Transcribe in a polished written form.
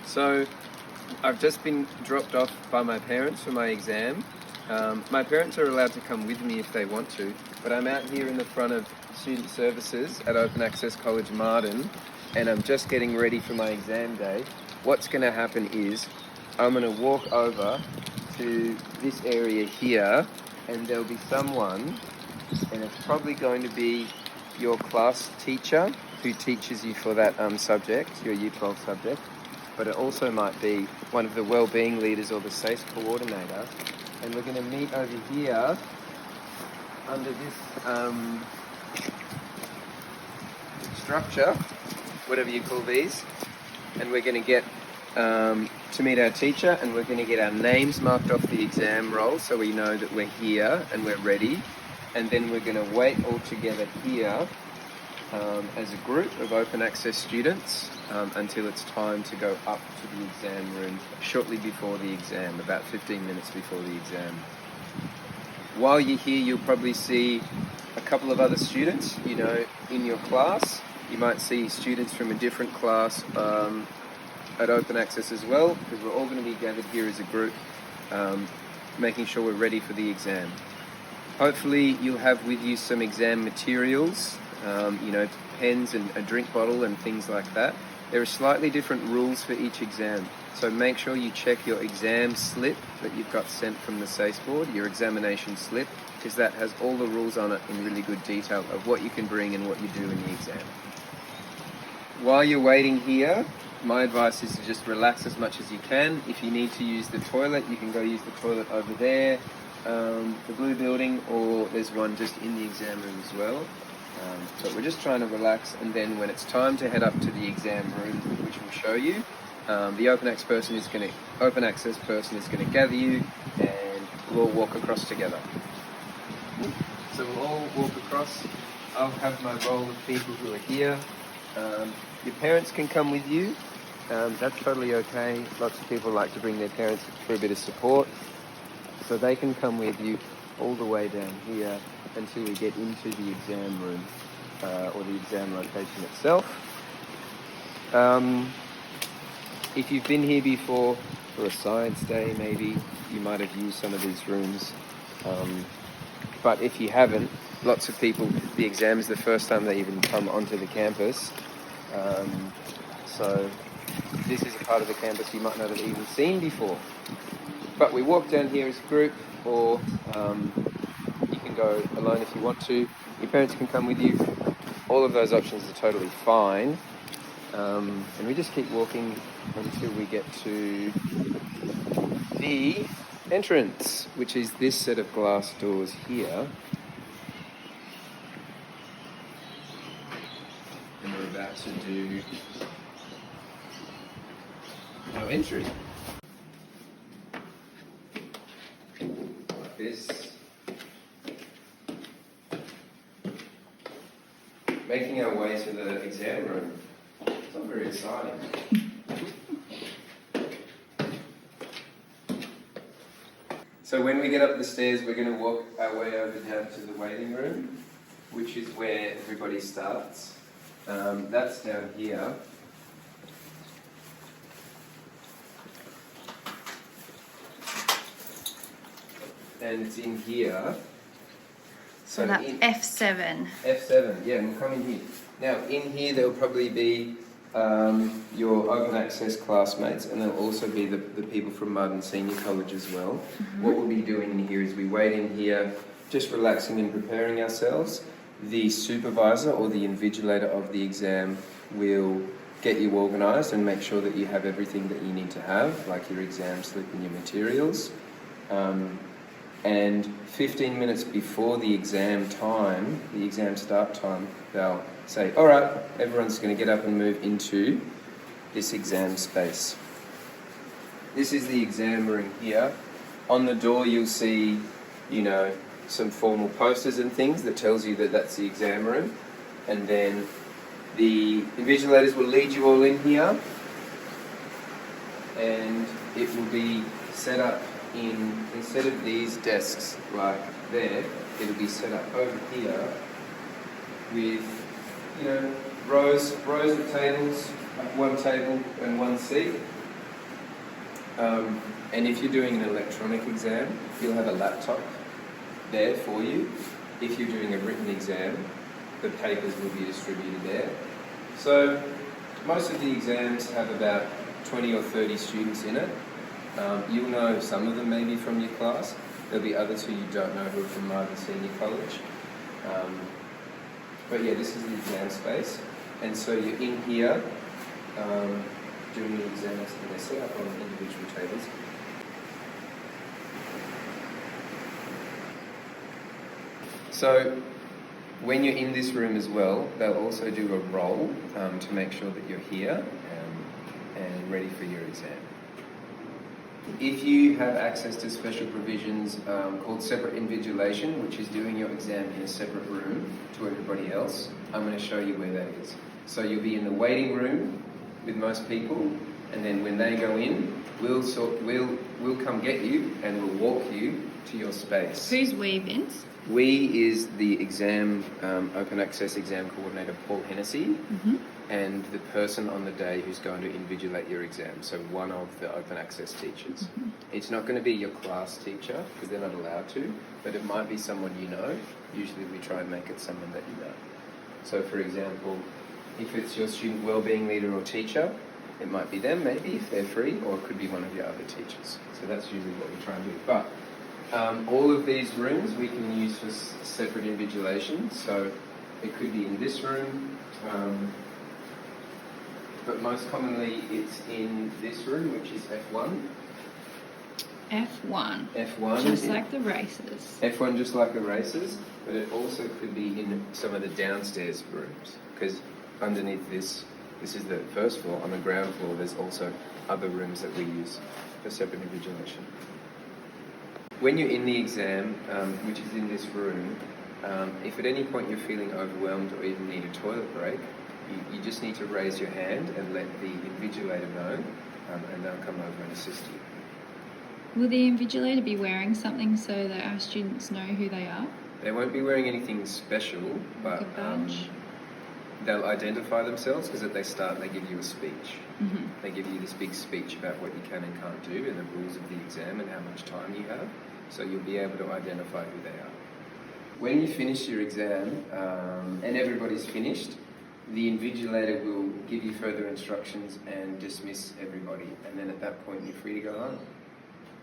So I've just been dropped off by my parents for my exam. My parents are allowed to come with me if they want to, but I'm out here in the front of Student Services at Open Access College Marden, and I'm just getting ready for my exam day. What's going to happen is I'm going to walk over to this area here, and there'll be someone, and it's probably going to be your class teacher who teaches you for that subject, your Year 12 subject, but it also might be one of the Wellbeing leaders or the SACE coordinator, and we're going to meet over here under this structure, whatever you call these, and we're going to get to meet our teacher, and we're going to get our names marked off the exam roll so we know that we're here and we're ready, and then we're going to wait all together here as a group of open access students until it's time to go up to the exam room shortly before the exam, about 15 minutes before the exam. While you're here, you'll probably see a couple of other students, in your class. You might see students from a different class at Open Access as well, because we're all going to be gathered here as a group, making sure we're ready for the exam. Hopefully you'll have with you some exam materials, pens and a drink bottle and things like that. There are slightly different rules for each exam, so make sure you check your exam slip that you've got sent from the SACE board, your examination slip, because that has all the rules on it in really good detail of what you can bring and what you do in the exam. While you're waiting here, my advice is to just relax as much as you can. If you need to use the toilet, you can go use the toilet over there, the blue building, or there's one just in the exam room as well. But we're just trying to relax, and then when it's time to head up to the exam room, which we'll show you, the open access person is going to gather you, and we'll all walk across together. So we'll all walk across. I'll have my roll of people who are here. Your parents can come with you. That's totally okay. Lots of people like to bring their parents for a bit of support. So they can come with you all the way down here until we get into the exam room or the exam location itself. If you've been here before for a science day, maybe you might have used some of these rooms. But if you haven't, lots of people, the exam is the first time they even come onto the campus. So this is a part of the campus you might not have even seen before. But we walk down here as a group, or you can go alone if you want to. Your parents can come with you. All of those options are totally fine. And we just keep walking until we get to the entrance, which is this set of glass doors here. And we're about to do our entry. Like this. Making our way to the exam room. It's not very exciting. So when we get up the stairs, we're going to walk our way over down to the waiting room, which is where everybody starts. That's down here. And it's in here. So that's F7. F7, yeah, and we'll come in here. Now, in here there'll probably be your open access classmates, and there'll also be the people from Marden Senior College as well. Mm-hmm. What we'll be doing in here is we wait in here, just relaxing and preparing ourselves. The supervisor or the invigilator of the exam will get you organised and make sure that you have everything that you need to have, like your exam slip and your materials. And 15 minutes before the exam time, the exam start time, they'll say, all right, everyone's going to get up and move into this exam space. This is the exam room here. On the door you'll see, some formal posters and things that tells you that that's the exam room. And then the invigilators will lead you all in here, and it will be set up instead of these desks like there, it'll be set up over here with, rows of tables, like one table and one seat, And if you're doing an electronic exam, you'll have a laptop there for you. If you're doing a written exam, the papers will be distributed there. So most of the exams have about 20 or 30 students in it. You'll know some of them maybe from your class. There'll be others who you don't know who are from Marden Senior College. But yeah, this is the exam space. And so you're in here doing the exams, and they're set up on individual tables. So when you're in this room as well, they'll also do a roll to make sure that you're here and ready for your exam. If you have access to special provisions called separate invigilation, which is doing your exam in a separate room to everybody else, I'm going to show you where that is. So you'll be in the waiting room with most people, and then when they go in, we'll come get you and we'll walk you to your space. Who's we, Vince? We is the exam, open access exam coordinator, Paul Hennessy, and the person on the day who's going to invigilate your exam, so one of the open access teachers. It's not going to be your class teacher, because they're not allowed to, but it might be someone you know. Usually we try and make it someone that you know. So for example, if it's your student wellbeing leader or teacher, it might be them maybe, if they're free, or it could be one of your other teachers. So that's usually what we try and do. But all of these rooms we can use for separate invigilation. So it could be in this room, but most commonly it's in this room, which is F1. F1. F1. Just like the races. F1 just like the races, but it also could be in some of the downstairs rooms, because underneath this is the first floor. On the ground floor there's also other rooms that we use for separate invigilation. When you're in the exam, which is in this room, if at any point you're feeling overwhelmed or even need a toilet break, you just need to raise your hand and let the invigilator know, and they'll come over and assist you. Will the invigilator be wearing something so that our students know who they are? They won't be wearing anything special, but Like a badge? they'll identify themselves, because at they start they give you a speech. They give you this big speech about what you can and can't do and the rules of the exam and how much time you have, so you'll be able to identify who they are. When you finish your exam and everybody's finished, the invigilator will give you further instructions and dismiss everybody, and then at that point you're free to go home.